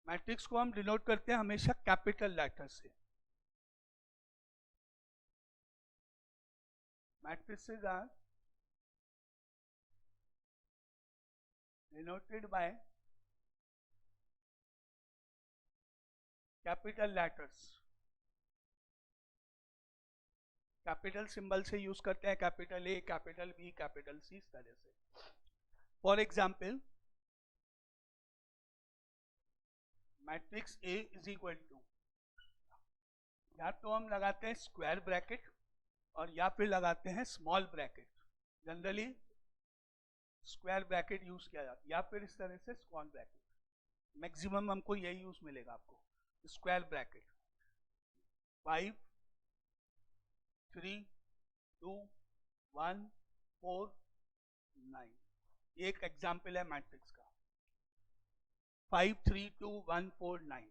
Matrix को हम denote करते हैं हमेशा कैपिटल लेटर से. Matrices are denoted by capital letters. Capital symbol से यूज करते हैं, capital A, capital B, capital C, इस तरह से. For example, matrix A is equal to, या तो हम लगाते हैं स्क्वायर ब्रैकेट और या फिर लगाते हैं small bracket. Generally square bracket use किया जाता है, या फिर इस तरह से स्मॉल ब्रैकेट. मैक्सिमम हमको यही यूज मिलेगा आपको. Square bracket 5 3 2 1 4 9. एक एग्जाम्पल है मैट्रिक्स का. 5 3 2 1 4 9.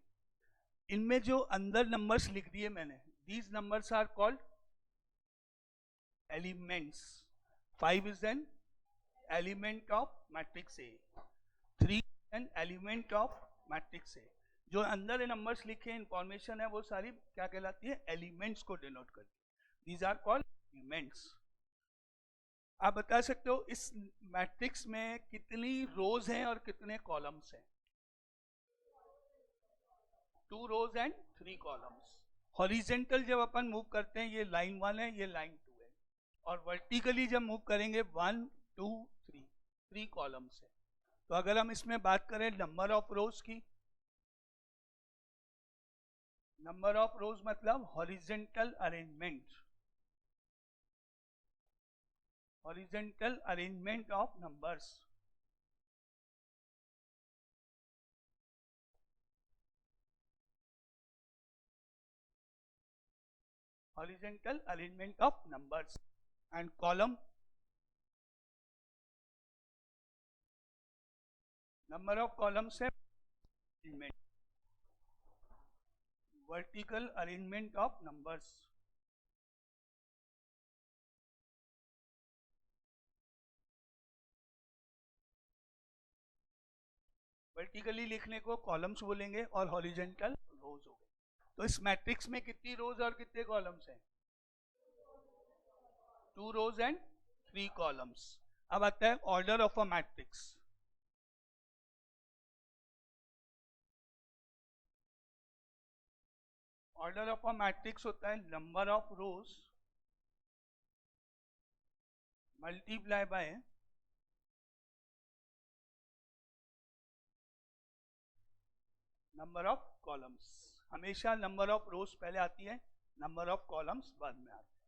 इनमें जो अंदर नंबर्स लिख दिए मैंने, these numbers are called elements. 5 is an element of matrix A. 3 is an element of matrix A. जो अंदर नंबर्स लिखे इंफॉर्मेशन है वो सारी क्या कहलाती है? एलिमेंट्स को डिनोट करती है. These are called elements. आप बता सकते हो इस मैट्रिक्स में कितनी रोज हैं और कितने कॉलम्स हैं? 2 रोज एंड 3 कॉलम्स. हॉरिजेंटल जब अपन मूव करते हैं, ये लाइन 1 है, ये लाइन 2 है, और वर्टिकली जब मूव करेंगे 1 2 3 कॉलम्स है. तो अगर हम इसमें बात करें नंबर ऑफ रोज की, नंबर ऑफ रोज मतलब horizontal arrangement, horizontal arrangement of numbers. horizontal arrangement of numbers. And column, number of columns है arrangement. Vertical arrangement of numbers. Vertically लिखने को कॉलम्स बोलेंगे और हॉरिजेंटल रोज हो गए. तो इस मैट्रिक्स में कितनी रोज और कितने कॉलम्स हैं? 2 रोज एंड 3 कॉलम्स. अब आता है order of a matrix. Order of a matrix होता है number of rose multiply by number of columns. हमेशा नंबर ऑफ रोज पहले आती है, नंबर ऑफ कॉलम्स बाद में आते हैं.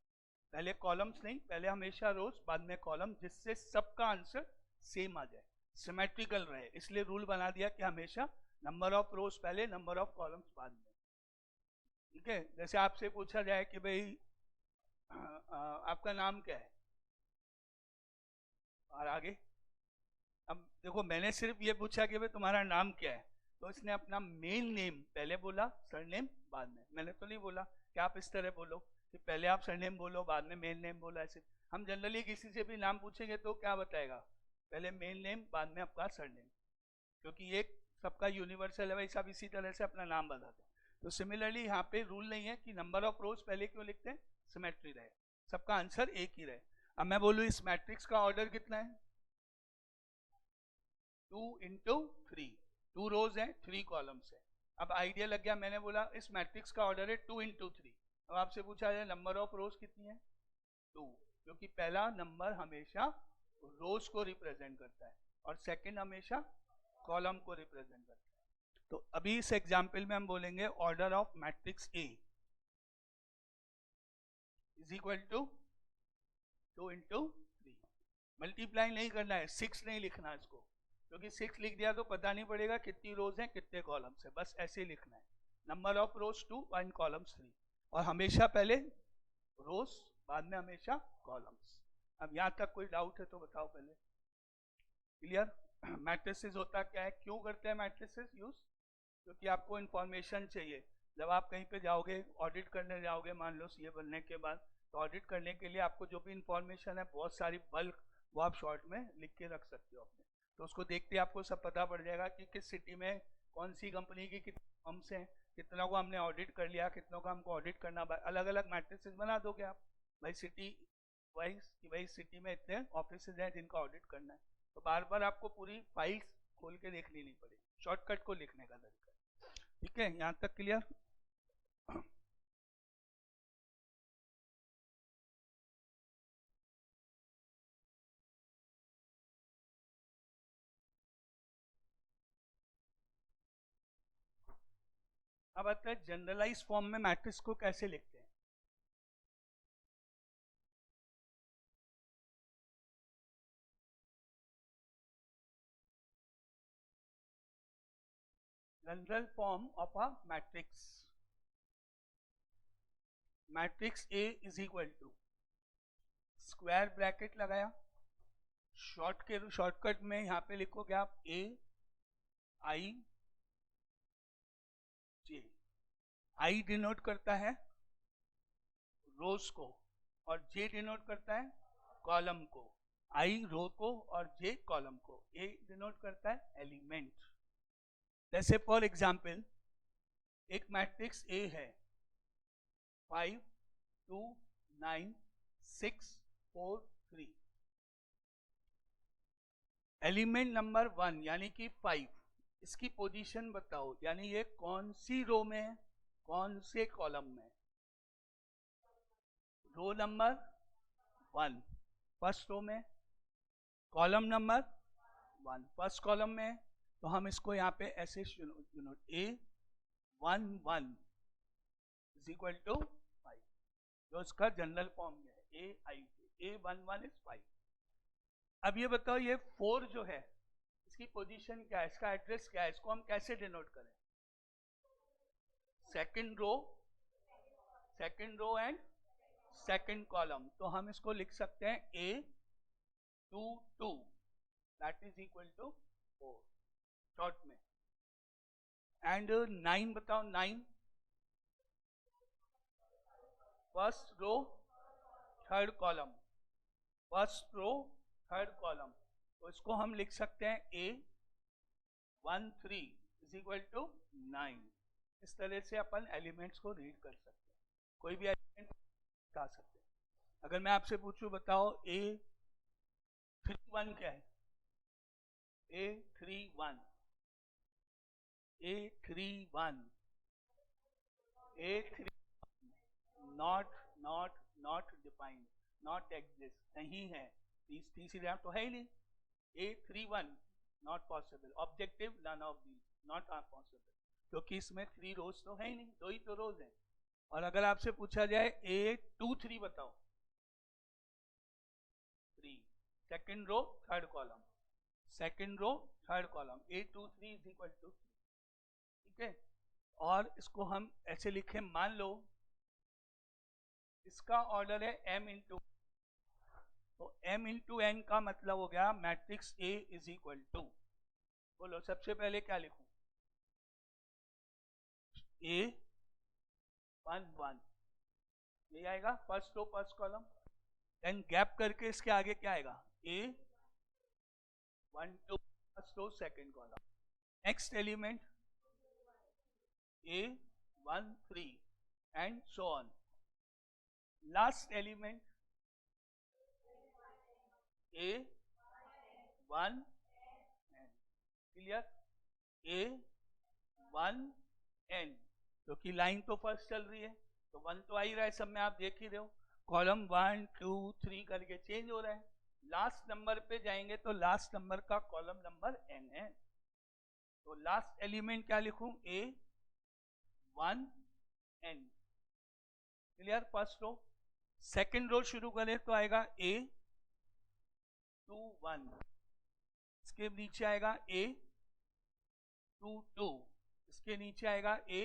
पहले कॉलम्स नहीं, पहले हमेशा रोज बाद में कॉलम, जिससे सबका आंसर सेम आ जाए, सिमेट्रिकल रहे. इसलिए रूल बना दिया कि हमेशा नंबर ऑफ रोज पहले, नंबर ऑफ कॉलम्स बाद में. ठीक है. जैसे आपसे पूछा जाए कि भाई आपका नाम क्या है, और आगे अब देखो मैंने सिर्फ ये पूछा कि भाई तुम्हारा नाम क्या है, तो इसने अपना मेन नेम पहले बोला, सरनेम बाद में. मैंने तो नहीं बोला कि आप इस तरह बोलो कि पहले आप सरनेम बोलो बाद में मेन नेम बोला. ऐसे हम जनरली किसी से भी नाम पूछेंगे तो क्या बताएगा? पहले मेन नेम बाद में आपका सरनेम, क्योंकि एक सबका यूनिवर्सल है भाई, सब इसी तरह से अपना नाम बताते हैं. तो सिमिलरली यहाँ पे रूल नहीं है कि नंबर ऑफ रोज पहले क्यों लिखते हैं, सिमेट्री रहे, सबका आंसर एक ही रहे. अब मैं बोलूँ इस मैट्रिक्स का ऑर्डर कितना है? 2 into 3. 2 रोज है, 3 कॉलम्स है. अब आइडिया लग गया. मैंने बोला इस मैट्रिक्स का ऑर्डर है 2 into 3. अब आपसे पूछा जाए नंबर ऑफ रोज कितनी है? 2, क्योंकि पहला नंबर हमेशा रोज को रिप्रेजेंट करता है और सेकंड हमेशा कॉलम को रिप्रेजेंट करता है. तो अभी इस एग्जाम्पल में हम बोलेंगे order of matrix A is equal to 2 into 3. Multiply नहीं करना है, 6 नहीं लिखना है इसको, क्योंकि 6 लिख दिया तो पता नहीं पड़ेगा कितनी रोज हैं कितने कॉलम्स हैं. बस ऐसे लिखना है, number of rose 2 and columns 3, और हमेशा पहले रोज बाद में हमेशा कॉलम्स. अब यहाँ तक कोई डाउट है तो बताओ पहले. क्लियर? मैट्रिसेस होता क्या है, क्यों करते हैं मैट्रिसेस यूज? क्योंकि आपको इंफॉर्मेशन चाहिए. जब आप कहीं पे जाओगे, ऑडिट करने जाओगे, मान लो सीए बनने के बाद, तो ऑडिट करने के लिए आपको जो भी इंफॉर्मेशन है, बहुत सारी बल्क, वो आप शॉर्ट में लिख के रख सकते हो अपने. तो उसको देखते आपको सब पता पड़ जाएगा कि किस सिटी में कौन सी कंपनी की कितने फर्म्स हैं, कितनों को हमने ऑडिट कर लिया, कितनों का हमको ऑडिट करना, अलग अलग मैट्रिसेस बना दोगे आप भाई सिटी वाइज कि भाई सिटी में इतने ऑफिस हैं जिनका ऑडिट करना है, तो बार बार आपको पूरी फाइल्स खोल के देखनी नहीं पड़ेगी, शॉर्टकट को लिखने का तरीका। ठीक है, यहाँ तक क्लियर? अब आता है जनरलाइज फॉर्म में मैट्रिक्स को कैसे लिखते हैं। General form of a matrix, matrix A is equal to square bracket लगाया, शॉर्टकट में यहां पे लिखोगे आप ए आई जे, आई डिनोट करता है रोज को और जे डिनोट करता है कॉलम को, आई रो को और जे कॉलम को, ए डिनोट करता है एलिमेंट। जैसे फॉर एग्जाम्पल एक मैट्रिक्स ए है 5 2 9 6 4 3, एलिमेंट नंबर 1 यानी कि 5, इसकी पोजीशन बताओ, यानी ये कौन सी रो में है, कौन से कॉलम में? रो नंबर 1 फर्स्ट रो में, कॉलम नंबर 1 फर्स्ट कॉलम में, तो हम इसको यहाँ पे ऐसे ए 1 1 इज इक्वल टू 5, जो इसका जनरल फॉर्म में है ए आई ए 1 1 इज 5। अब ये बताओ ये 4 जो है इसकी पोजीशन क्या है, इसका एड्रेस क्या है, इसको हम कैसे डिनोट करें? Second row and second column, तो हम इसको लिख सकते हैं A 2 2 that is equal to 4 short में। एंड 9 बताओ, 9 first row third column, first row third column, तो इसको हम लिख सकते हैं ए 1 3 इज इक्वल टू 9। इस तरह से अपन एलिमेंट्स को रीड कर सकते हैं, कोई भी एलिमेंट बता सकते हैं। अगर मैं आपसे पूछूं बताओ ए 3 1 क्या है, A 3 1 A 3 1 A 3 not not not defined, not exist, नहीं है, तीसरी रैम तो है ही नहीं, A 3 1 not possible, objective none of these not possible, क्योंकि इसमें 3 रोज तो है ही नहीं, 2 ही तो रोज हैं। और अगर आपसे पूछा जाए ए 2 3 बताओ, 3 second row third column, second row third column, A 2 3 is equal to 3। ठीक है, और इसको हम ऐसे लिखें, मान लो इसका ऑर्डर है m इंटू, तो m इंटू n का मतलब हो गया matrix A is equal to, बोलो सबसे पहले क्या लिखूं, A 1 1 ये आएगा first row first column, then gap करके इसके आगे क्या आएगा A 1 2 first row second column, next element A 1 3 and so on, last element A 1 n, clear, A 1 n, क्योंकि लाइन तो फर्स्ट चल रही है तो 1 तो आ ही रहा है, सब में आप देख ही रहे हो, कॉलम 1 2 3 करके चेंज हो रहा है, लास्ट नंबर पे जाएंगे तो लास्ट नंबर का कॉलम नंबर n है, तो लास्ट एलिमेंट क्या लिखूं, A 1 n, clear, first row. Second row शुरू करें तो आएगा A 2 1, इसके नीचे आएगा A 2 2, इसके नीचे आएगा A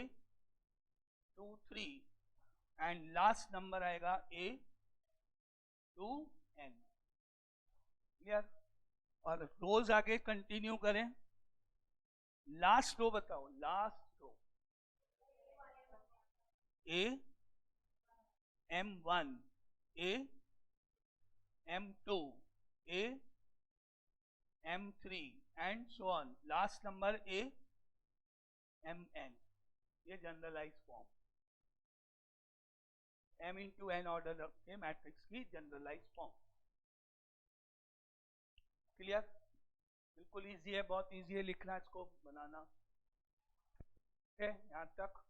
2 3 एंड लास्ट नंबर आएगा A 2 n, क्लियर। और रोज आगे कंटिन्यू करें, लास्ट रो बताओ, last row A M1 A M2 A M3 and so on, last number A mn, ये generalise form, m into n order के matrix की generalise form. Clear? बिल्कुल easy है, बहुत इजी है लिखना, इसको बनाना है। यहाँ तक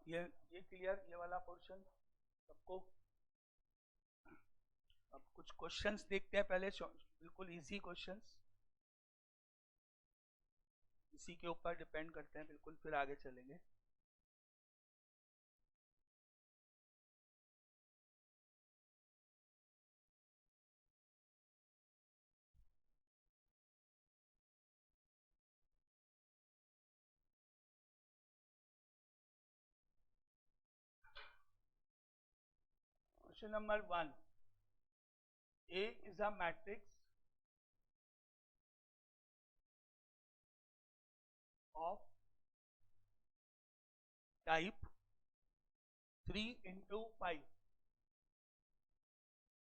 ये क्लियर, ये वाला पोर्शन सबको? अब कुछ क्वेश्चंस देखते हैं पहले, बिल्कुल इजी क्वेश्चंस, इसी के ऊपर डिपेंड करते हैं बिल्कुल, फिर आगे चलेंगे। Question number 1. A is a matrix of type 3 into 5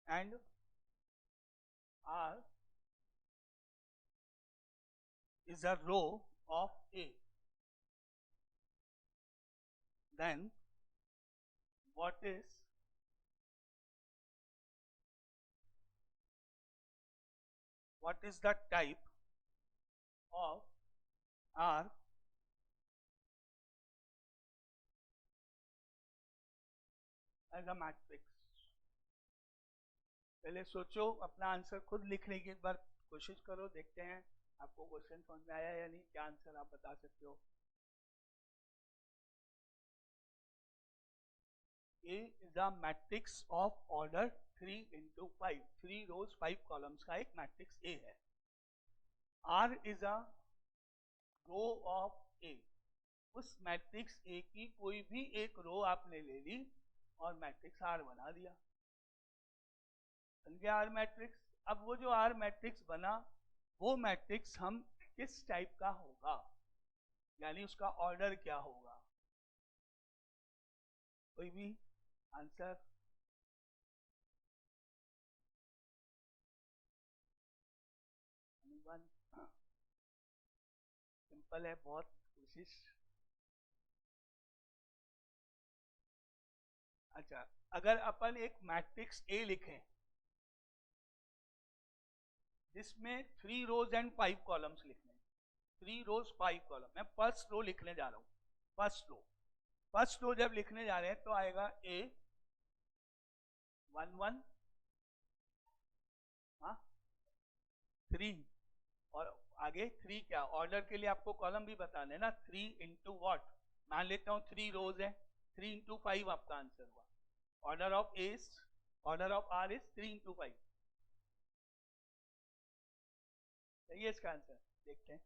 and R is a row of A. Then what is the type of R as a matrix? पहले सोचो, अपना आंसर खुद लिखने की एक बार कोशिश करो, देखते हैं आपको क्वेश्चन समझ में आया या नहीं, क्या आंसर आप बता सकते हो। A is a matrix of order 3 into 5, 3 rows 5 columns का एक मैट्रिक्स A है। R is a row of A, उस मैट्रिक्स A की कोई भी एक रो आपने ले ली और मैट्रिक्स R बना दिया, बन गया R मैट्रिक्स। अब वो जो R मैट्रिक्स बना, वो मैट्रिक्स हम किस टाइप का होगा, यानी उसका ऑर्डर क्या होगा? कोई भी आंसर? सिंपल है बहुत, कोशिश। अच्छा, अगर अपन एक मैट्रिक्स A लिखें जिसमें 3 रोज एंड 5 कॉलम्स लिखने, 3 रोज 5 कॉलम, मैं फर्स्ट रो लिखने जा रहा हूं। फर्स्ट रो जब लिखने जा रहे हैं तो आएगा A 1 1 3, और आगे 3 क्या, ऑर्डर के लिए आपको कॉलम भी बताने ना, 3 इंटू वॉट, मान लेता हूं 3 रोज है, 3 इंटू 5 आपका आंसर हुआ। Order of R is 3 into 5, सही है इसका आंसर। देखते हैं,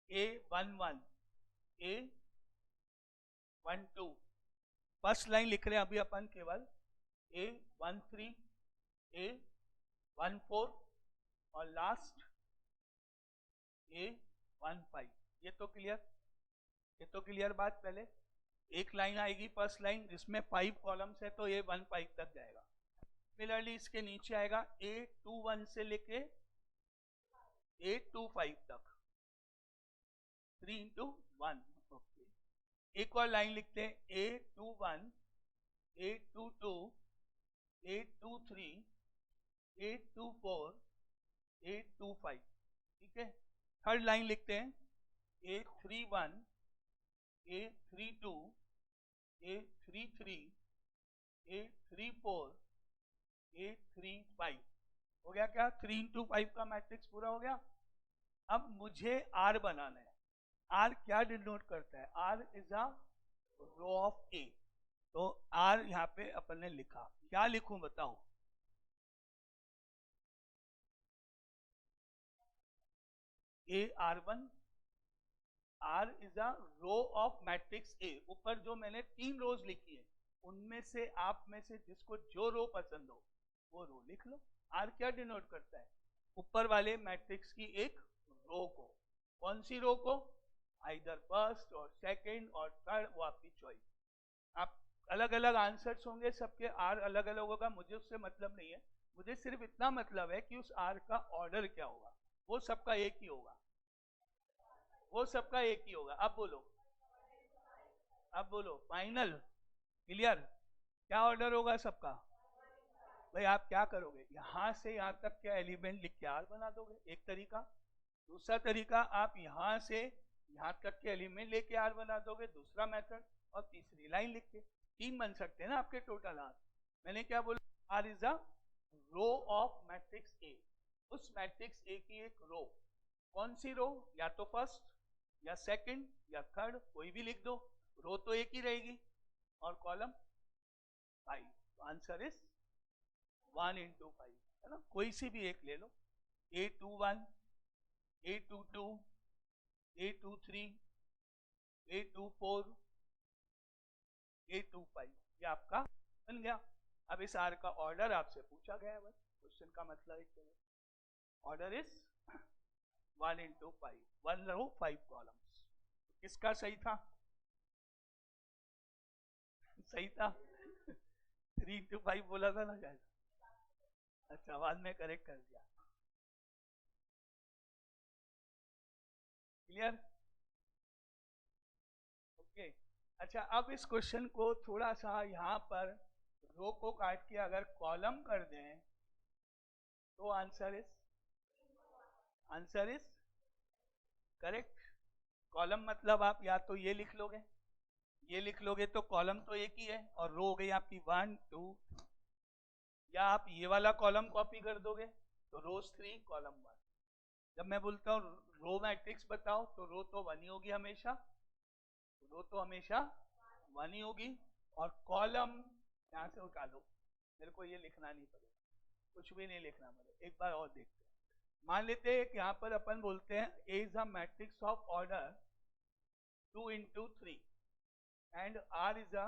A 1 1, A 1 2, फर्स्ट लाइन लिख रहे हैं अभी अपन केवल, A 1 3, A 1 4 और लास्ट A 1 5। ये तो क्लियर बात। पहले एक लाइन आएगी फर्स्ट लाइन जिसमें 5 कॉलम्स है, तो ये 1 5 तक जाएगा। सिमिलरली इसके नीचे आएगा A 2 1 से लेके A 2 5 तक, 3 इंटू 1। ओके, एक और लाइन लिखते हैं, A 2 1, A 2 2, A 2 3, A 2 4, A 2 5। ठीक है, थर्ड लाइन लिखते हैं, A 3 1, A 3 2, A 3 3, A 3 4, A 3 5। हो गया क्या? 3 इंटू 5 का मैट्रिक्स पूरा हो गया। अब मुझे R बनाना है। R क्या डिनोट करता है? R is a row of A। तो R यहाँ पे अपन ने लिखा, क्या लिखूं बताओ? A R1, R is a row of matrix A। ऊपर जो मैंने 3 रोज लिखी है, उनमें से आप में से जिसको जो रो पसंद हो वो रो लिख लो। R क्या डिनोट करता है? ऊपर वाले मैट्रिक्स की एक रो को। कौन सी रो को? आइदर फर्स्ट और सेकंड और थर्ड, वो आपकी चॉइस। आप अलग अलग आंसर्स होंगे सबके, R अलग अलग होगा, मुझे उससे मतलब नहीं है। मुझे सिर्फ इतना मतलब है कि उस R का ऑर्डर क्या होगा, वो सबका एक ही होगा, वो सबका एक ही होगा। अब बोलो, अब बोलो फाइनल, क्लियर, क्या ऑर्डर होगा सबका? भाई आप क्या करोगे, यहां से यहां तक के एलिमेंट लिख के आर बना दोगे, एक तरीका। दूसरा तरीका, आप यहां से यहां तक के एलिमेंट लेके आर बना दोगे, दूसरा मेथड। और तीसरी लाइन लिख के, तीन बन सकते हैं ना आपके टोटल आर। मैंने क्या बोला, R is a row of matrix A, उस मैट्रिक्स ए की एक रो। कौन सी रो, या तो फर्स्ट या सेकंड या थर्ड, कोई भी लिख दो, रो तो एक ही रहेगी, और कॉलम 5। तो आंसर इज 1 into 5, है ना, कोई सी भी एक ले लो, A21, A22, A23, A24, A25, ये आपका बन गया। अब इस आर का ऑर्डर आपसे पूछा गया है, बस क्वेश्चन का मतलब एक order is 1 into 5, 1 row 5 columns. किसका सही था? सही था 3 into 5 बोला था ना शायद, अच्छा बाद में करेक्ट कर दिया। Clear, okay. अच्छा, अब इस क्वेश्चन को थोड़ा सा यहाँ पर रो को काट के अगर कॉलम कर दें तो आंसर इज करेक्ट। कॉलम मतलब आप या तो ये लिख लोगे, ये लिख लोगे तो कॉलम तो एक ही है, और रो हो गई आपकी 1 2, या आप ये वाला कॉलम कॉपी कर दोगे तो रोज 3 कॉलम 1। जब मैं बोलता हूँ रो मैट्रिक्स बताओ तो रो तो 1 ही होगी हमेशा, रो तो हमेशा 1 ही होगी, और कॉलम यहाँ से उठा लो, मेरे को ये लिखना नहीं पड़ेगा, कुछ भी नहीं लिखना पड़ेगा। एक बार और देखते हैं, मान लेते हैं कि यहाँ पर अपन बोलते हैं A is a matrix of order 2 into 3 and R is a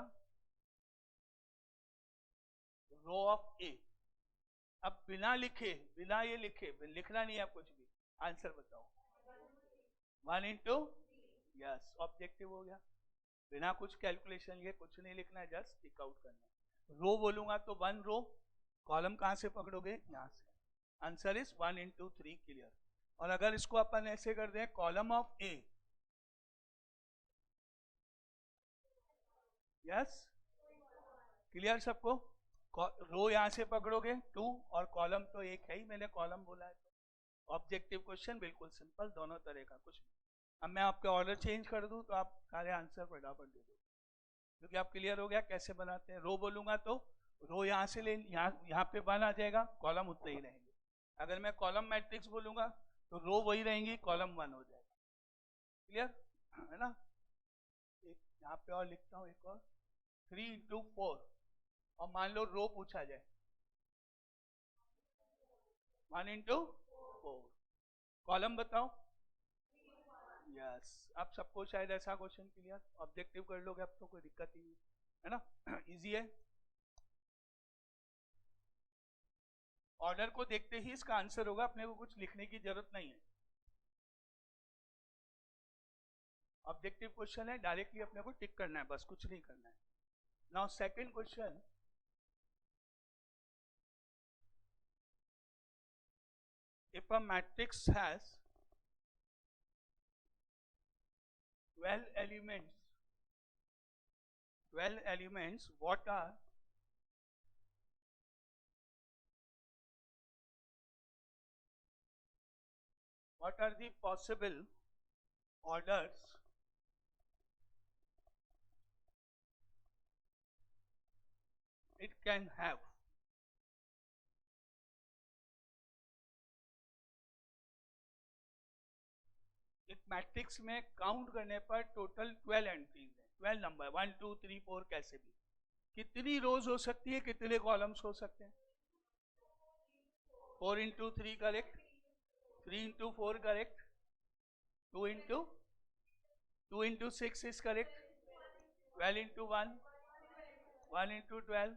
row of A. अब बिना लिखे, बिना ये लिखे, लिखना नहीं है कुछ भी, आंसर बताओ। 1 into, यस, ऑब्जेक्टिव हो गया, बिना कुछ कैलकुलेशन लिए कुछ नहीं लिखना है, जस्ट टिक आउट करना है। रो बोलूंगा तो 1 रो, कॉलम कहां से पकड़ोगे, यहां से, आंसर इज 1 into 3, क्लियर। और अगर इसको अपन ऐसे कर दें, column of A, yes, clear सबको, रो यहां से पकड़ोगे 2, और कॉलम तो एक है ही, मैंने कॉलम बोला है। तो ऑब्जेक्टिव क्वेश्चन बिल्कुल सिंपल, दोनों तरह का, कुछ नहीं। अब मैं आपके ऑर्डर चेंज कर दूं तो आप सारे आंसर फटाफट दे दो, क्योंकि आप क्लियर हो गया कैसे बनाते हैं। रो बोलूंगा तो रो यहाँ से ले, यहाँ पे 1 आ जाएगा, कॉलम उतने ही रहेंगे। अगर मैं कॉलम मैट्रिक्स बोलूंगा तो रो वही रहेंगी, कॉलम 1 हो जाएगा, क्लियर है ना। एक यहाँ पे और लिखता हूँ, एक और 3 into 4, और मान लो रो पूछा जाए 1 into 4, कॉलम बताओ, यस। अब सबको शायद ऐसा क्वेश्चन क्लियर, ऑब्जेक्टिव कर लोगे अब तो कोई दिक्कत ही नहीं है ना, इजी है। ऑर्डर को देखते ही इसका आंसर होगा, अपने को कुछ लिखने की जरूरत नहीं है। ऑब्जेक्टिव क्वेश्चन है, डायरेक्टली अपने को टिक करना है, बस कुछ नहीं करना है। Now second question, if a matrix has 12 elements, what are the possible orders it can have? एक मैट्रिक्स में काउंट करने पर टोटल 12 एंट्रीज है, 12 नंबर, 1 2 3 4 कैसे भी, कितनी रोज हो सकती है, कितने कॉलम्स हो सकते हैं? 4 into 3 correct, 3 into 4 correct, 2 into 6 is correct, 12 into 1, 1 into 12,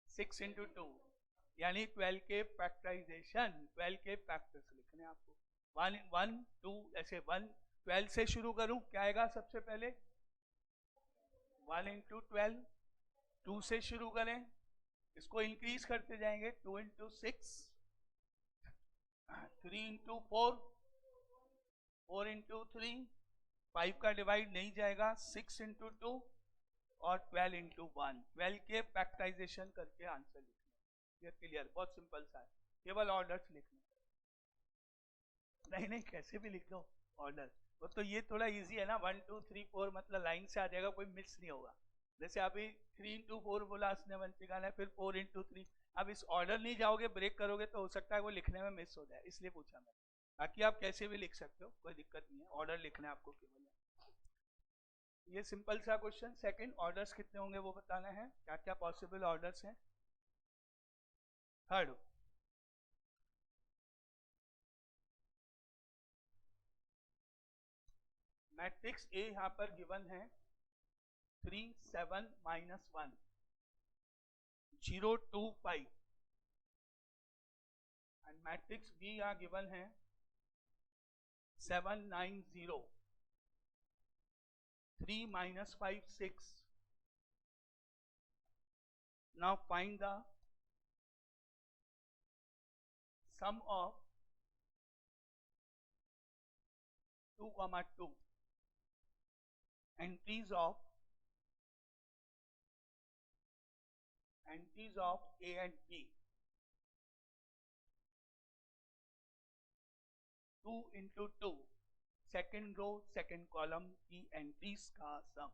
6 into 2, यानी 12 के फैक्टराइजेशन, 12 के फैक्टर्स लिखने आपको। 1 1 2 ऐसे 1, 12 से शुरू करूं, क्या आएगा सबसे पहले? 1 into 12, 2 से शुरू करें, इसको इंक्रीज करते जाएंगे, 2 into 6, 3 into 4, 4 into 3, 5 का डिवाइड नहीं जाएगा, 6 into 2, और 12 इंटू 1, 12 के फैक्टराइजेशन करके आंसर लिखना। ये क्लियर, बहुत सिंपल सा है, केवल ऑर्डर्स लिखना। नहीं नहीं, कैसे भी लिख दो ऑर्डर, वो तो ये थोड़ा इजी है ना, 1 2 3 4 मतलब लाइन से आ जाएगा, कोई मिस नहीं होगा। जैसे अभी 3 इंटू 4 बोला उसने वंशिका ने, फिर 4 इंटू 3, अब इस ऑर्डर नहीं जाओगे, ब्रेक करोगे तो हो सकता है वो लिखने में मिस हो जाए, इसलिए पूछा मैं। बाकी आप कैसे भी लिख सकते हो, कोई दिक्कत नहीं है, ऑर्डर लिखना है आपको केवल। ये सिंपल सा क्वेश्चन। सेकंड, ऑर्डर्स कितने होंगे वो बताना है, क्या क्या पॉसिबल ऑर्डर्स हैं। थर्ड, मैट्रिक्स ए यहां पर गिवन है 3 7 -1 0 2 5, एंड मैट्रिक्स बी यहां गिवन है 7 9 0 3 -5 6। Now find the sum of 2, 2 entries of A and B. 2 into 2, second row second column की एंट्रीज का सम।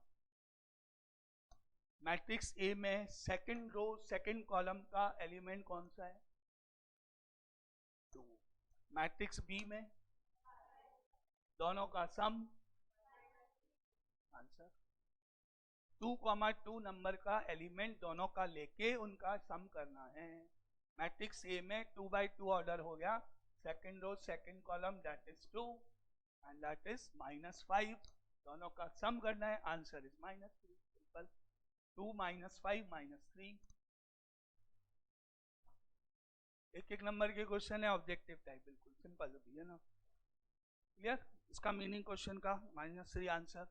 मैट्रिक्स ए में सेकेंड रो सेकेंड कॉलम का element कौन सा है? 2। मैट्रिक्स बी में दोनों का सम, आंसर 2, 2 नंबर का एलिमेंट दोनों का लेके उनका सम करना है। मैट्रिक्स ए में 2 by 2 ऑर्डर हो गया, second row second column, that is 2 and that is -5, दोनों का सम करना है, आंसर इज -3। सिंपल, 2 -5 -3। एक एक नंबर के क्वेश्चन है, ऑब्जेक्टिव टाइप, बिल्कुल सिंपल है ना, क्लियर। इसका मीनिंग क्वेश्चन का -3 answer.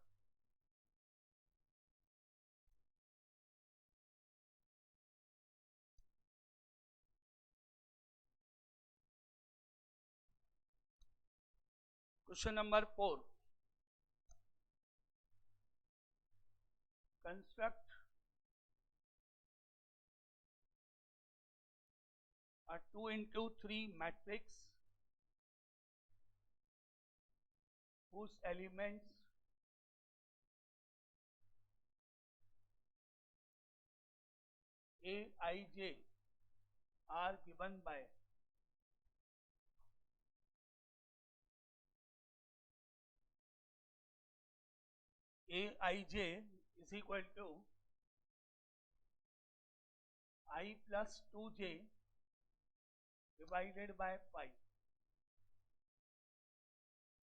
Question number 4, construct a 2 into 3 matrix whose elements A I J are given by A I J is equal to I plus 2J divided by 5।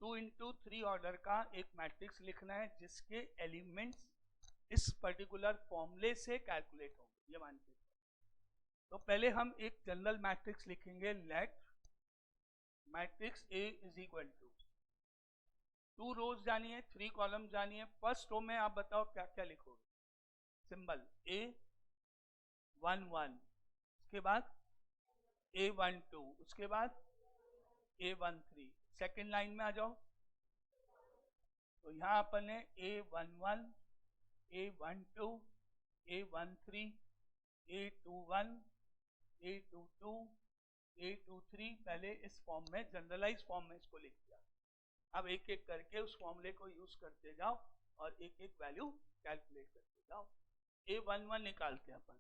2 into 3 order का एक matrix लिखना है जिसके elements इस particular फॉर्मूले से calculate होंगे, ये मान के। तो पहले हम एक जनरल मैट्रिक्स लिखेंगे, let matrix A is equal to 2 rows जानी है, 3 कॉलम जानी है। फर्स्ट रो में आप बताओ क्या क्या लिखोगे। सिंबल A 1 1, उसके बाद A 1 2, उसके बाद A 1 3। सेकेंड लाइन में आ जाओ, तो यहां अपन ने A 1 1, A 1 2, A 1 3, A 2 1, A 2 2, A 2 3, पहले इस फॉर्म में, जनरलाइज फॉर्म में इसको लिख दिया। अब एक एक करके उस फॉर्मूले को यूज करते जाओ और एक एक वैल्यू कैलकुलेट करते जाओ। A11 निकालते हैं अपन,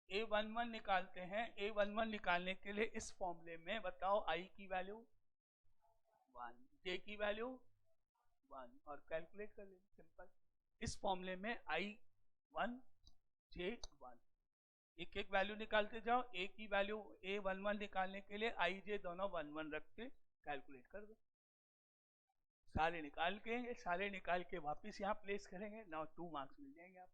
A11 निकालते हैं। A11 निकालने के लिए इस फॉर्मूले में बताओ I की वैल्यू 1, J की वैल्यू 1 और कैलकुलेट कर लेंगे, सिंपल। इस फॉर्मूले में I1 J1, एक एक वैल्यू निकालते जाओ। A की वैल्यू A11 निकालने के लिए I J दोनों 1 1 रख के कैलकुलेट कर दो। सारे निकाल के वापस यहाँ प्लेस करेंगे, नाउ 2 मार्क्स मिल जाएंगे आप।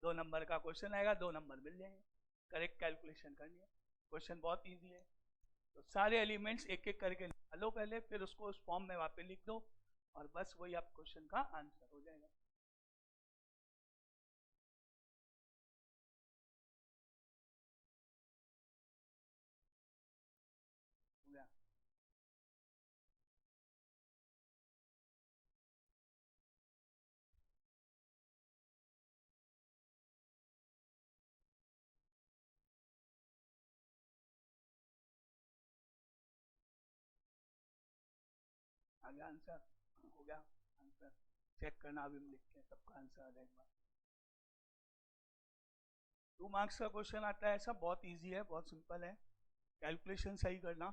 2 नंबर का क्वेश्चन आएगा, 2 नंबर मिल जाएंगे। करेक्ट कैलकुलेशन करनी है, क्वेश्चन बहुत इजी है। तो सारे एलिमेंट्स एक एक करके निकालो पहले, फिर उसको उस फॉर्म में वापस लिख दो और बस वही आप क्वेश्चन का आंसर हो जाएगा। आ गया आंसर, हो गया आंसर। चेक करना अभी हम लिखते हैं सबका आंसर आ जाए एक बार। 2 मार्क्स का क्वेश्चन आता है ऐसा, बहुत इजी है, बहुत सिंपल है, कैलकुलेशन सही करना।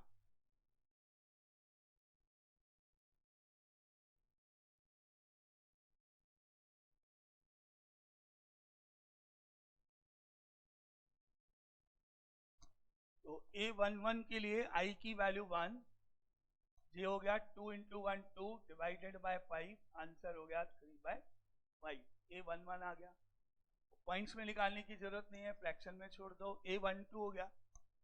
तो A11 के लिए I की वैल्यू 1, ये हो गया 2 इंटू 1 2 डिवाइडेड बाय 5, आंसर हो गया 3/5। A11 आ गया, पॉइंट्स में निकालने की जरूरत नहीं है, फ्रैक्शन में छोड़ दो। A12 हो गया,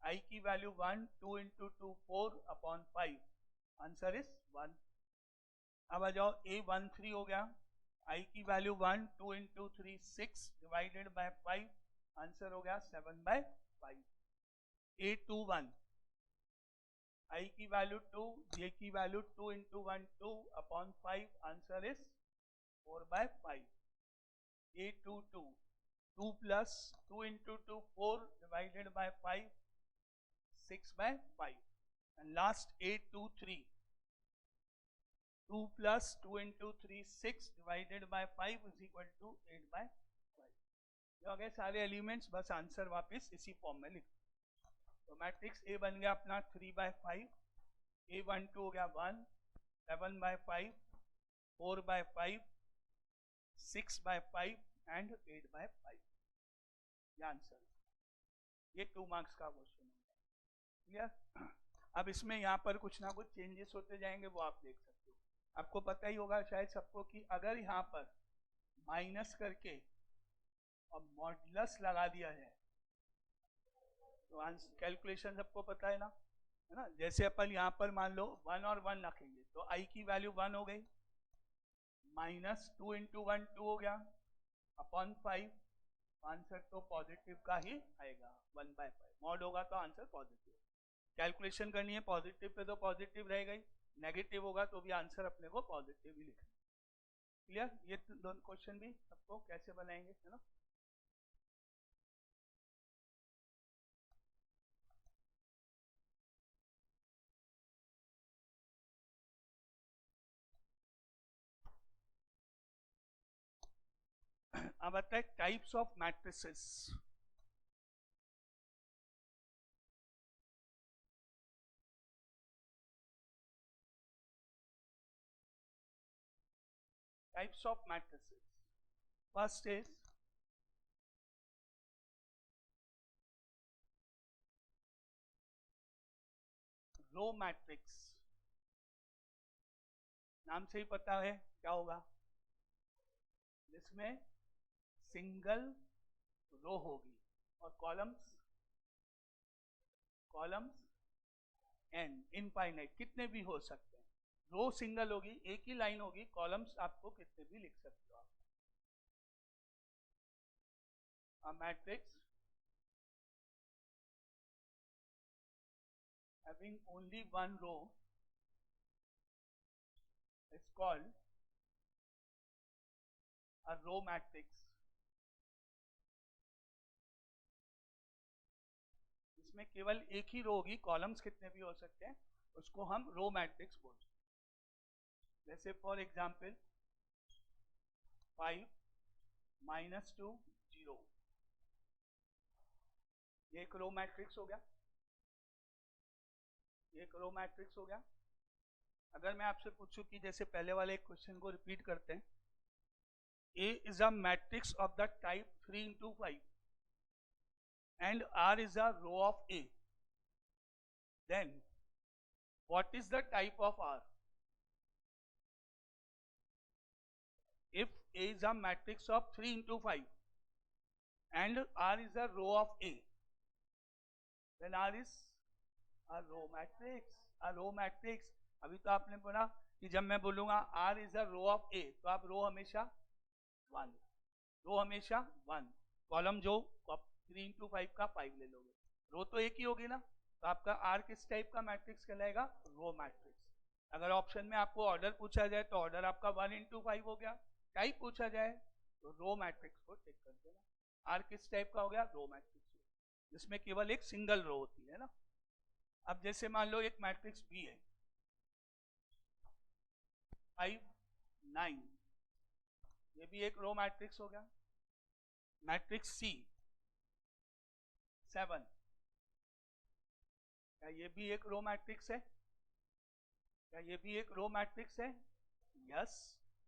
I की वैल्यू 1, 2 इंटू 2 4/5, आंसर इज 1। अब आ जाओ A13 हो गया, I की value 1, 2 into 3 6 divided by 5, answer हो गया 7/5। A21 I की वैल्यू 2, J की value 2 into 1 2/5, answer is 4/5। A22 2 plus 2 into 2 4 divided by 5, 6/5। And last A23 2 plus 2 into 3 6 divided by 5 is equal to 8/5। ये हो गए सारे एलिमेंट्स, बस आंसर वापस इसी फॉर्म में लिखो। तो मैट्रिक्स A बन गया अपना 3/5, A12 हो गया 1, 7/5, 4/5, 6/5 एंड 8/5, ये आंसर। ये 2 मार्क्स का क्वेश्चन है, क्लियर। अब इसमें यहाँ पर कुछ ना कुछ चेंजेस होते जाएंगे, वो आप देख सकते हो। आपको पता ही होगा शायद सबको कि अगर यहाँ पर माइनस करके और मॉडुलस लगा दिया जाए तो कैलकुलेशन सबको पता है ना। जैसे अपन यहाँ पर मान लो 1 और 1 रखेंगे तो I की वैल्यू 1 हो गई, माइनस 2 इंटू 1 2 हो गया अपॉन 5, आंसर तो पॉजिटिव का ही आएगा 1/5। मॉड होगा तो आंसर पॉजिटिव। कैलकुलेशन करनी है पॉजिटिव पे तो पॉजिटिव रहेगा ही, नेगेटिव होगा तो भी आंसर अपने को पॉजिटिव ही लिखना। क्लियर, ये दोनों क्वेश्चन भी सबको कैसे बनाएंगे, है ना। अब आता है types of matrices. Types of matrices, first is row matrix. नाम से ही पता है क्या होगा, जिसमें सिंगल रो होगी और कॉलम्स एन इनफाइनाइट कितने भी हो सकते हैं। रो सिंगल होगी, एक ही लाइन होगी, कॉलम्स आपको कितने भी लिख सकते हो आप। A matrix having only one row is called a row matrix। इसमें केवल एक ही रो होगी, कॉलम्स कितने भी हो सकते हैं, उसको हम रो मैट्रिक्स बोलते हैं। जैसे फॉर एग्जांपल 5 -2 0, ये एक रो मैट्रिक्स हो गया, ये एक रो मैट्रिक्स हो गया। अगर मैं आपसे पूछूं कि जैसे पहले वाले एक क्वेश्चन को रिपीट करते हैं, A is a matrix of the type 3 into 5 and R is a row of A, then what is the type of R? If A is a matrix of 3 into 5 and R is a row of A, then R is a row matrix। a row matrix, अभी तो आपने पढ़ा कि जब मैं बोलूंगा R is a row of A तो आप रो हमेशा 1, रो हमेशा 1, कॉलम जो 3 into 5 का 5 ले लोगे, रो तो एक ही होगी ना, तो आपका R किस टाइप का मैट्रिक्स कहलाएगा, रो मैट्रिक्स। अगर ऑप्शन में आपको ऑर्डर पूछा जाए तो ऑर्डर आपका 1 into 5 हो गया, टाइप पूछा जाए तो रो मैट्रिक्स को टिक कर देना। R किस टाइप का हो गया, रो मैट्रिक्स, जिसमें केवल एक सिंगल रो होती है ना। अब जैसे मान लो एक मैट्रिक्स B है, 5 9, ये भी एक रो मैट्रिक्स हो गया। मैट्रिक्स सी 7, क्या ये भी एक रो मैट्रिक्स है? क्या ये भी एक रो मैट्रिक्स है? यस।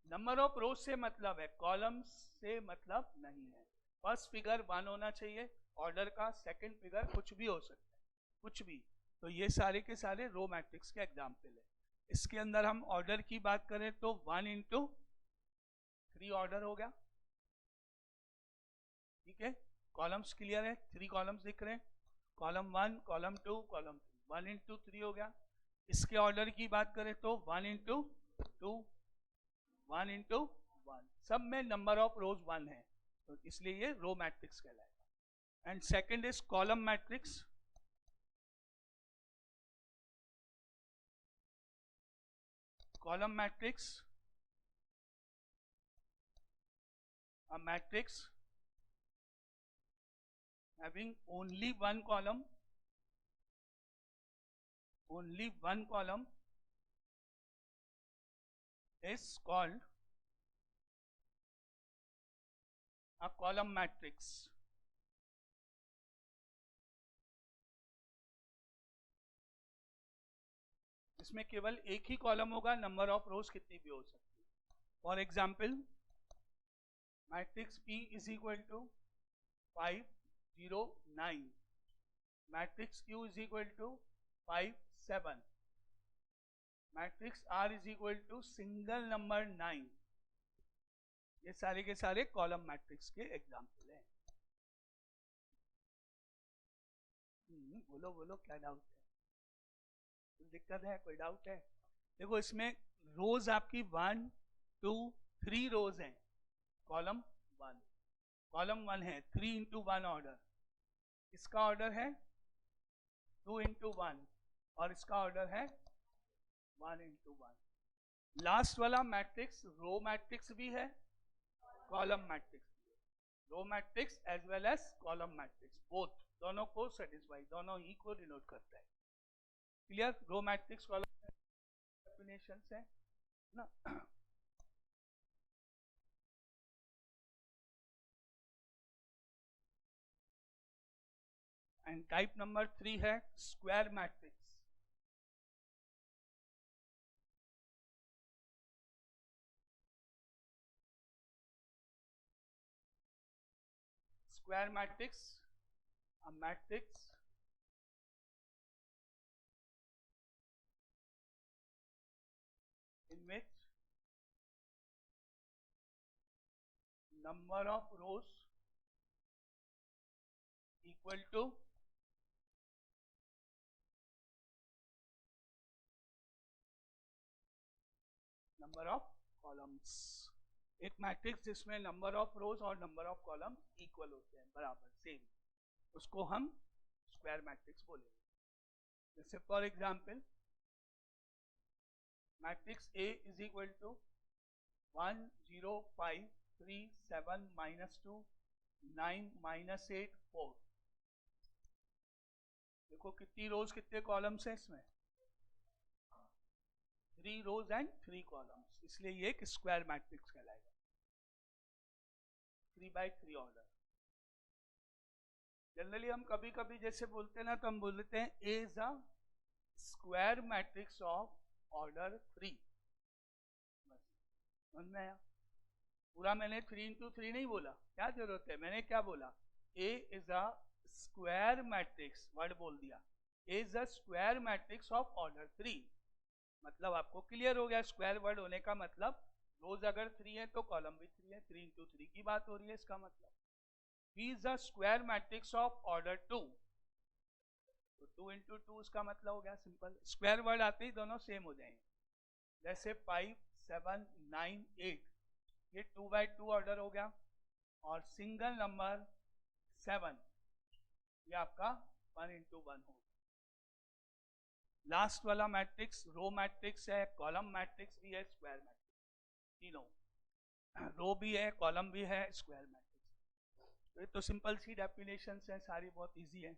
नंबर ऑफ रोज से मतलब है, कॉलम्स से मतलब नहीं है। फर्स्ट फिगर 1 होना चाहिए ऑर्डर का, सेकंड फिगर कुछ भी हो सकता है, कुछ भी। तो ये सारे के सारे रो मैट्रिक्स के एग्जाम्पल है। इसके अंदर हम ऑर्डर की बात करें तो 1 into 3 ऑर्डर हो गया, ठीक है। कॉलम्स क्लियर है, 3 कॉलम्स दिख रहे हैं, कॉलम 1, कॉलम 2, कॉलम 3, 1 into 3 हो गया। इसके ऑर्डर की बात करें तो 1 into 2, 1 into 1, सब में नंबर ऑफ रोज 1 है, तो इसलिए ये रो मैट्रिक्स कहलाएगा। And second is column matrix. Column matrix, a matrix having only one column is called a column matrix. इसमें केवल एक ही कॉलम होगा, नंबर ऑफ रोज कितनी भी हो सकती है। For example matrix P is equal to 5 0 9, matrix Q is equal to 5 7, matrix R is equal to single number 9। ये सारे के सारे कॉलम मैट्रिक्स के एग्जाम्पल हैं। बोलो बोलो, क्या डाउट है? कोई दिक्कत है, कोई डाउट है? देखो इसमें रोज आपकी 1 2 3 रोज हैं, कॉलम 1 है, 3 into 1 ऑर्डर, इसका ऑर्डर है 2 into 1 और इसका ऑर्डर है 1 into 1। लास्ट वाला मैट्रिक्स रो मैट्रिक्स भी है, कॉलम मैट्रिक्स भी है। Row matrix as well as column matrix, both, दोनों को सेटिस्फाई, दोनों ही को डिनोट करता है। Clear? Row matrix column definitions है ना। एंड टाइप नंबर 3 है square matrix. Square matrix, a matrix in which number of rows equal to number of columns। एक मैट्रिक्स जिसमें नंबर ऑफ रोज और नंबर ऑफ कॉलम इक्वल होते हैं, बराबर same, उसको हम स्क्वायर मैट्रिक्स बोलेंगे। जैसे for example matrix A is equal to 1 0 5 3 7 -2 9 -8 4। देखो कितनी रोज कितने कॉलम्स हैं इसमें, 3 रोज एंड 3 कॉलम्स, इसलिए ये एक स्क्वायर मैट्रिक्स कहलाएगा। 3 by 3 ऑर्डर। जनरली हम कभी कभी जैसे बोलते हैं ना, तो हम बोलते हैं A is a square matrix of order 3। समझ में आया? पूरा मैंने 3 into 3 नहीं बोला, क्या जरूरत है, मैंने क्या बोला, A is a square matrix, word बोल दिया, A is a square matrix of order 3। मतलब आपको क्लियर हो गया, स्क्वायर वर्ड होने का मतलब रोज अगर 3 है तो कॉलम भी 3 है, 3 into 3 की बात हो रही है, इसका मतलब B is a square matrix of order 2। तो 2 into 2 इसका मतलब हो गया सिंपल, स्क्वायर वर्ड आते ही दोनों सेम हो जाएंगे। जैसे 5 7 9 8, ये 2 by 2 ऑर्डर हो गया, और सिंगल नंबर 7 ये आपका 1 into 1 हो गया। लास्ट वाला मैट्रिक्स रो मैट्रिक्स है, कॉलम मैट्रिक्स भी है, स्क्वायर मैट्रिक्स, तीनों, रो भी है, कॉलम भी है, स्क्वायर मैट्रिक्स। तो सिंपल सी डेफिनेशंस हैं, सारी बहुत इजी है।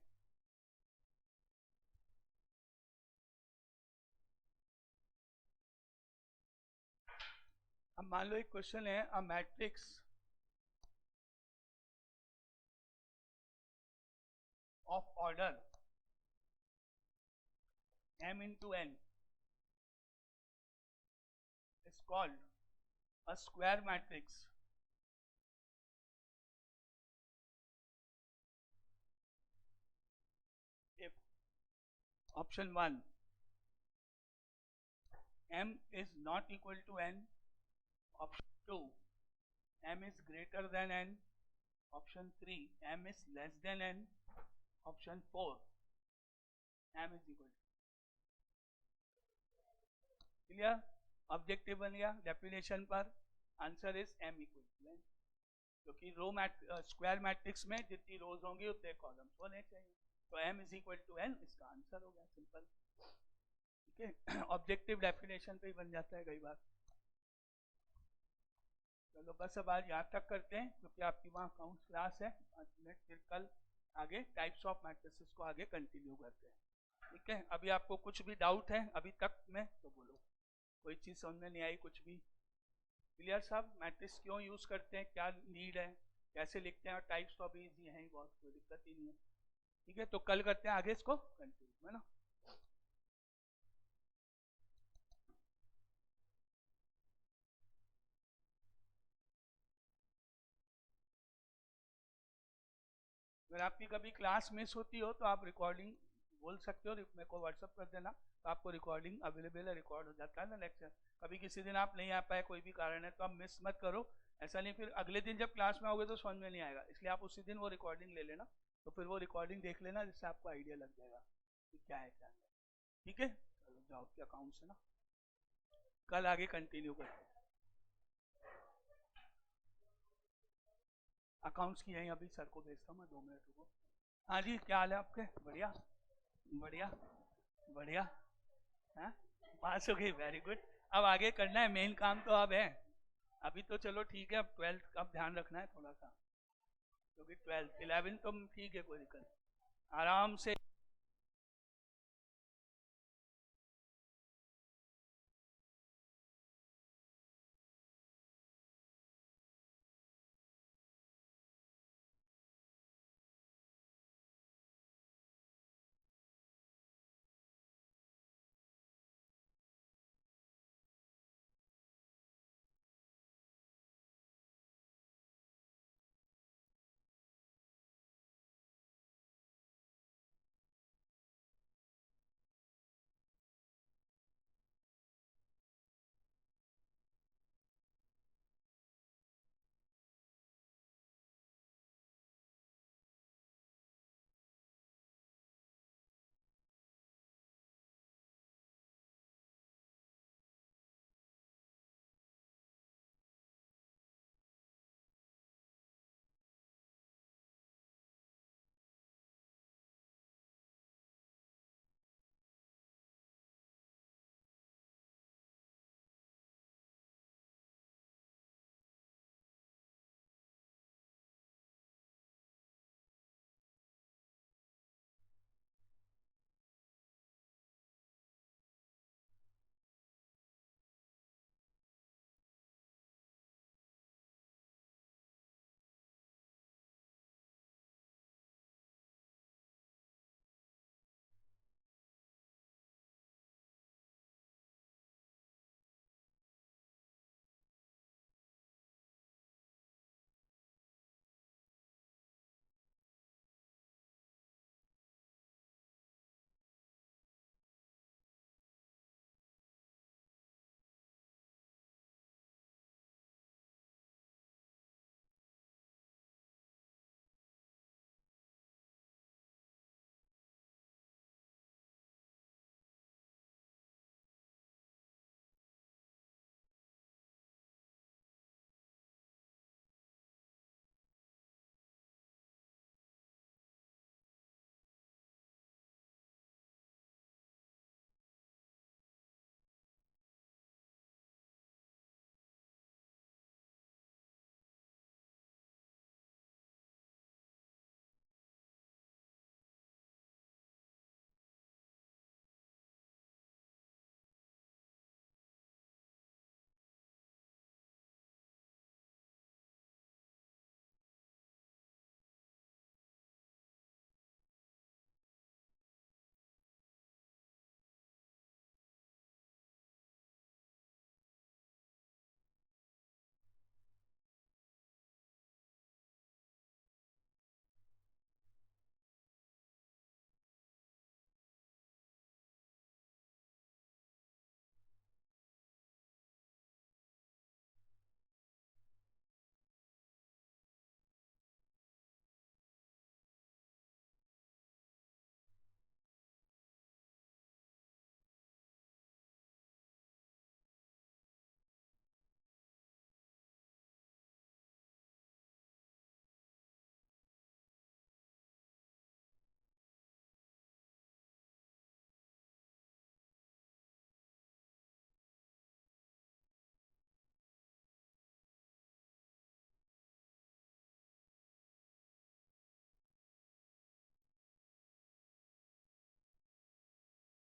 अब मान लो एक क्वेश्चन है, अ matrix of order m into n is called a square matrix if option 1 m is not equal to n, option 2 m is greater than n, option 3 m is less than n, option 4 m is equal to। Clear? Objective बन गया definition पर। Answer is m equal to n, क्योंकि रो square matrix में जितनी रोज होंगी उतने columns होने चाहिए, तो m is equal to n इसका आंसर हो गया, सिंपल। ठीक है, ऑब्जेक्टिव डेफिनेशन पे ही बन जाता है कई बार। चलो बस अब आज यहाँ तक करते हैं, क्योंकि आपकी वहाँ अकाउंट्स क्लास है 5 मिनट, फिर कल आगे टाइप्स ऑफ मैट्रिसेस को आगे कंटिन्यू करते हैं। ठीक है, अभी आपको कुछ भी डाउट है अभी तक में तो बोलो, कोई चीज़ समझ में नहीं आई कुछ भी? क्लियर सब? मैट्रिक्स क्यों यूज़ करते हैं, क्या नीड है, कैसे लिखते हैं, और टाइप्स तो अभी ईजी हैं, बहुत कोई दिक्कत ही नहीं है। ठीक है, तो कल करते हैं आगे इसको कंटिन्यू, है ना। अगर आपकी कभी क्लास मिस होती हो तो आप रिकॉर्डिंग बोल सकते हो, मेरे को व्हाट्सअप कर देना, तो आपको रिकॉर्डिंग अवेलेबल है, रिकॉर्ड हो जाता है ना लेक्चर। कभी किसी दिन आप नहीं आ पाए, कोई भी कारण है, तो आप मिस मत करो। ऐसा नहीं फिर अगले दिन जब क्लास में आओगे तो समझ में नहीं आएगा, इसलिए आप उसी दिन वो रिकॉर्डिंग ले लेना, तो फिर वो रिकॉर्डिंग देख लेना, जिससे आपको आइडिया लग जाएगा कि क्या है क्या नहीं। ठीक है, चलो जाओ के अकाउंट से ना, कल आगे कंटिन्यू करते हैं। अकाउंट्स की यहीं अभी सर को भेजता हूँ मैं, 2 मिनट रुको। हाँ जी, क्या हाल है आपके? बढ़िया बढ़िया बढ़िया। हाँ, पास हो गई, वेरी गुड। अब आगे करना है, मेन काम तो अब है। अभी तो चलो ठीक है, अब 12th का ध्यान रखना है थोड़ा सा, क्योंकि 12th 11 तो ठीक है, कोई दिक्कत, आराम से